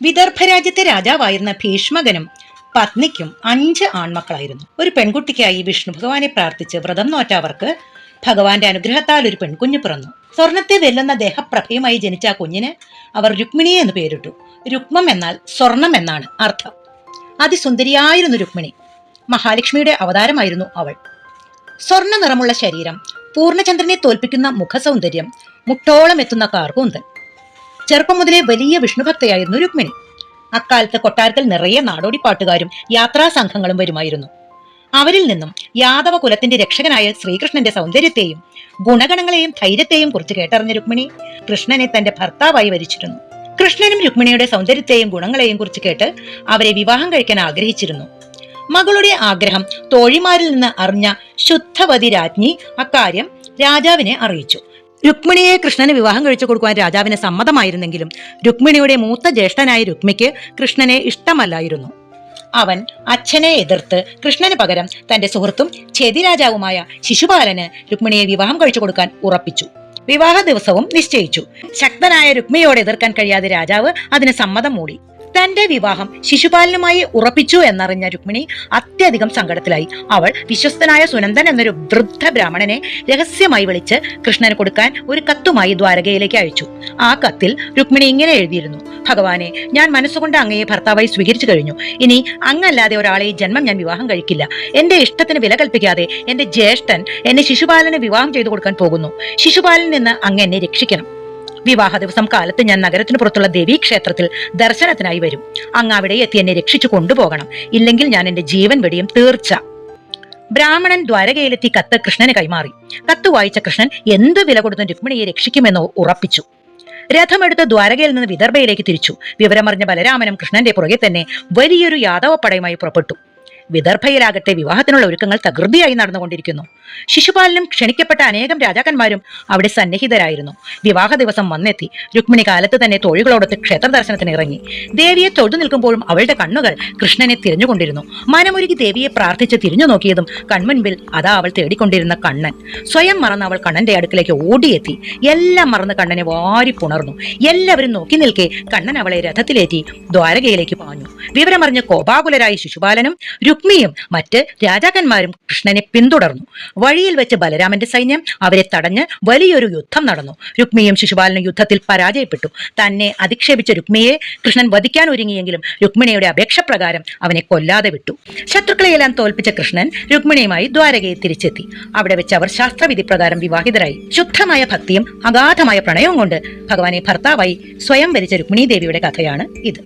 വിദർഭ രാജ്യത്തെ രാജാവായിരുന്ന ഭീഷ്മകനും പത്നിക്കും 5 ആൺമക്കളായിരുന്നു. ഒരു പെൺകുട്ടിക്കായി വിഷ്ണു ഭഗവാനെ പ്രാർത്ഥിച്ച് വ്രതം നോറ്റവർക്ക് ഭഗവാന്റെ അനുഗ്രഹത്താൽ ഒരു പെൺകുഞ്ഞു പിറന്നു. സ്വർണത്തെ വെല്ലുന്ന ദേഹപ്രഭയുമായി ജനിച്ച ആ കുഞ്ഞിന് അവർ രുക്മിണിയെ എന്ന് പേരിട്ടു. രുക്മം എന്നാൽ സ്വർണം എന്നാണ് അർത്ഥം. അതിസുന്ദരിയായിരുന്നു രുക്മിണി. മഹാലക്ഷ്മിയുടെ അവതാരമായിരുന്നു അവൾ. സ്വർണ്ണ നിറമുള്ള ശരീരം, പൂർണ്ണചന്ദ്രനെ തോൽപ്പിക്കുന്ന മുഖസൗന്ദര്യം, മുട്ടോളം എത്തുന്ന കാർകൂന്തൽ. ചെറുപ്പം മുതലേ വലിയ വിഷ്ണുഭക്തയായിരുന്നു രുക്മിണി. അക്കാലത്ത് കൊട്ടാരത്തിൽ നിറയെ നാടോടി പാട്ടുകാരും യാത്രാ സംഘങ്ങളും വരുമായിരുന്നു. അവരിൽ നിന്നും യാദവ കുലത്തിന്റെ രക്ഷകനായ ശ്രീകൃഷ്ണന്റെ സൗന്ദര്യത്തെയും ഗുണഗണങ്ങളെയും ധൈര്യത്തെയും കുറിച്ച് കേട്ടറിഞ്ഞ രുക്മിണി കൃഷ്ണനെ തന്റെ ഭർത്താവായി വരിച്ചിരുന്നു. കൃഷ്ണനും രുക്മിണിയുടെ സൗന്ദര്യത്തെയും ഗുണങ്ങളെയും കുറിച്ച് കേട്ട് അവരെ വിവാഹം കഴിക്കാൻ ആഗ്രഹിച്ചിരുന്നു. മകളുടെ ആഗ്രഹം തോഴിമാരിൽ നിന്ന് അറിഞ്ഞ ശുദ്ധവതി രാജ്ഞി അക്കാര്യം രാജാവിനെ അറിയിച്ചു. രുക്മിണിയെ കൃഷ്ണന് വിവാഹം കഴിച്ചു കൊടുക്കുവാൻ രാജാവിന് സമ്മതമായിരുന്നെങ്കിലും രുക്മിണിയുടെ മൂത്ത ജ്യേഷ്ഠനായ രുക്മിക്ക് കൃഷ്ണനെ ഇഷ്ടമല്ലായിരുന്നു. അവൻ അച്ഛനെ എതിർത്ത് കൃഷ്ണന് പകരം തന്റെ സുഹൃത്തും ഛേദിരാജാവുമായ ശിശുപാലന് രുക്മിണിയെ വിവാഹം കഴിച്ചു കൊടുക്കാൻ ഉറപ്പിച്ചു. വിവാഹ ദിവസവും നിശ്ചയിച്ചു. ശക്തനായ രുക്മിണിയോട് എതിർക്കാൻ കഴിയാതെ രാജാവ് അതിന് സമ്മതം മൂടി. തന്റെ വിവാഹം ശിശുപാലനുമായി ഉറപ്പിച്ചു എന്നറിഞ്ഞ രുക്മിണി അത്യധികം സങ്കടത്തിലായി. അവൾ വിശ്വസ്തനായ സുനന്ദൻ എന്നൊരു വൃദ്ധ ബ്രാഹ്മണനെ രഹസ്യമായി വിളിച്ച് കൃഷ്ണന് കൊടുക്കാൻ ഒരു കത്തുമായി ദ്വാരകയിലേക്ക് അയച്ചു. ആ കത്തിൽ രുക്മിണി ഇങ്ങനെ എഴുതിയിരുന്നു: ഭഗവാനെ, ഞാൻ മനസ്സുകൊണ്ട് അങ്ങയെ ഭർത്താവായി സ്വീകരിച്ചു കഴിഞ്ഞു. ഇനി അങ്ങല്ലാതെ ഒരാളെ ജന്മം ഞാൻ വിവാഹം കഴിക്കില്ല. എന്റെ ഇഷ്ടത്തിന് വില കൽപ്പിക്കാതെ എന്റെ ജ്യേഷ്ഠൻ എന്നെ ശിശുപാലന് വിവാഹം ചെയ്തു കൊടുക്കാൻ പോകുന്നു. ശിശുപാലനിൽ നിന്ന് അങ്ങ് എന്നെ രക്ഷിക്കണം. വിവാഹ ദിവസം കാലത്ത് ഞാൻ നഗരത്തിന് പുറത്തുള്ള ദേവീക്ഷേത്രത്തിൽ ദർശനത്തിനായി വരും. അങ്ങ് അവിടെ എത്തി എന്നെ രക്ഷിച്ചു കൊണ്ടുപോകണം. ഇല്ലെങ്കിൽ ഞാൻ എന്റെ ജീവൻ വെടിയും തീർച്ച. ബ്രാഹ്മണൻ ദ്വാരകയിലെത്തി കത്ത് കൃഷ്ണന് കൈമാറി. കത്ത് വായിച്ച കൃഷ്ണൻ എന്ത് വില കൊടുത്തും രുക്മിണിയെ രക്ഷിക്കുമെന്ന് ഉറപ്പിച്ചു. രഥമെടുത്ത് ദ്വാരകയിൽ നിന്ന് വിദർഭയിലേക്ക് തിരിച്ചു. വിവരമറിഞ്ഞ ബലരാമനും കൃഷ്ണന്റെ പുറകെ തന്നെ വലിയൊരു യാദവ പടയുമായി പുറപ്പെട്ടു. വിദർഭയിലാകട്ടെ വിവാഹത്തിനുള്ള ഒരുക്കങ്ങൾ തകൃതിയായി നടന്നുകൊണ്ടിരിക്കുന്നു. ശിശുപാലനും ക്ഷണിക്കപ്പെട്ട അനേകം രാജാക്കന്മാരും അവിടെ സന്നിഹിതരായിരുന്നു. വിവാഹ ദിവസം വന്നെത്തി. രുക്മിണി കാലത്ത് തന്നെ തോഴികളോടൊത്ത് ക്ഷേത്ര ദർശനത്തിന് ഇറങ്ങി. ദേവിയെ തൊഴുതു നിൽക്കുമ്പോഴും അവളുടെ കണ്ണുകൾ കൃഷ്ണനെ തിരിഞ്ഞുകൊണ്ടിരുന്നു. മനമൊരുക്കി ദേവിയെ പ്രാർത്ഥിച്ച് തിരിഞ്ഞു നോക്കിയതും കൺമുൻപിൽ അതാ അവൾ തേടിക്കൊണ്ടിരുന്ന കണ്ണൻ. സ്വയം മറന്ന് അവൾ കണ്ണന്റെ അടുക്കിലേക്ക് ഓടിയെത്തി. എല്ലാം മറന്ന് കണ്ണനെ വാരി പുണർന്നു. എല്ലാവരും നോക്കി നിൽക്കെ കണ്ണൻ അവളെ രഥത്തിലേറ്റി ദ്വാരകയിലേക്ക് പാഞ്ഞു. വിവരമറിഞ്ഞ കോപാകുലരായ ശിശുപാലനും രുക്മിയും മറ്റ് രാജാക്കന്മാരും കൃഷ്ണനെ പിന്തുടർന്നു. വഴിയിൽ വെച്ച് ബലരാമന്റെ സൈന്യം അവരെ തടഞ്ഞ് വലിയൊരു യുദ്ധം നടന്നു. രുക്മിയും ശിശുപാലനും യുദ്ധത്തിൽ പരാജയപ്പെട്ടു. തന്നെ അധിക്ഷേപിച്ച രുക്മിയെ കൃഷ്ണൻ വധിക്കാൻ ഒരുങ്ങിയെങ്കിലും രുക്മിണിയുടെ അപേക്ഷ പ്രകാരം അവനെ കൊല്ലാതെ വിട്ടു. ശത്രുക്കളെയെല്ലാം തോൽപ്പിച്ച കൃഷ്ണൻ രുക്മിണിയുമായി ദ്വാരകയിൽ തിരിച്ചെത്തി. അവിടെ വെച്ച് അവർ ശാസ്ത്രവിധി പ്രകാരം വിവാഹിതരായി. ശുദ്ധമായ ഭക്തിയും അഗാധമായ പ്രണയവും കൊണ്ട് ഭഗവാനെ ഭർത്താവായി സ്വയം വരിച്ച രുക്മിണി ദേവിയുടെ കഥയാണ് ഇത്.